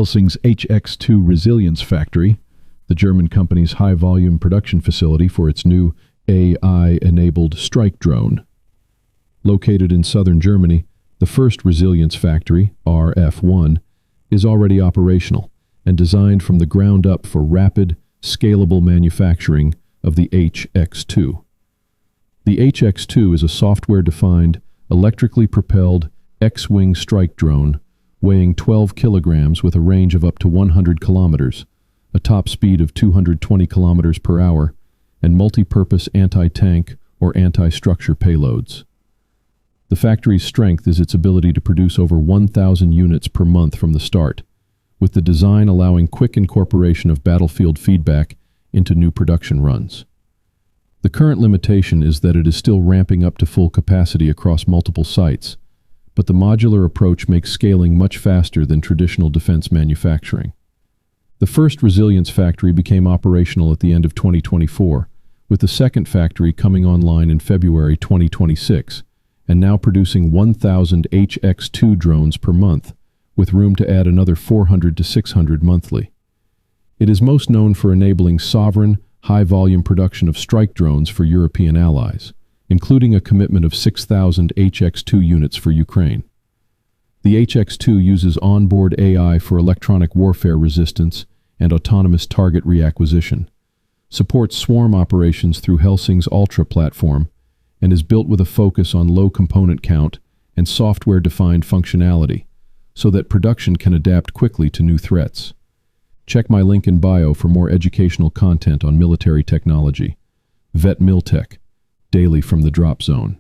Helsing's HX-2 Resilience Factory, the German company's high-volume production facility for its new AI-enabled strike drone. Located in southern Germany, the first Resilience Factory, RF1, is already operational and designed from the ground up for rapid, scalable manufacturing of the HX-2. The HX-2 is a software-defined, electrically propelled X-wing strike drone weighing 12 kilograms with a range of up to 100 kilometers, a top speed of 220 kilometers per hour, and multi-purpose anti-tank or anti-structure payloads. The factory's strength is its ability to produce over 1,000 units per month from the start, with the design allowing quick incorporation of battlefield feedback into new production runs. The current limitation is that it is still ramping up to full capacity across multiple sites, but the modular approach makes scaling much faster than traditional defense manufacturing. The first Resilience Factory became operational at the end of 2024, with the second factory coming online in February 2026, and now producing 1,000 HX-2 drones per month, with room to add another 400 to 600 monthly. It is most known for enabling sovereign, high-volume production of strike drones for European allies, including a commitment of 6,000 HX-2 units for Ukraine. The HX-2 uses onboard AI for electronic warfare resistance and autonomous target reacquisition, supports swarm operations through Helsing's Ultra platform, and is built with a focus on low component count and software-defined functionality, so that production can adapt quickly to new threats. Check my link in bio for more educational content on military technology. Vet Miltech, daily from the drop zone.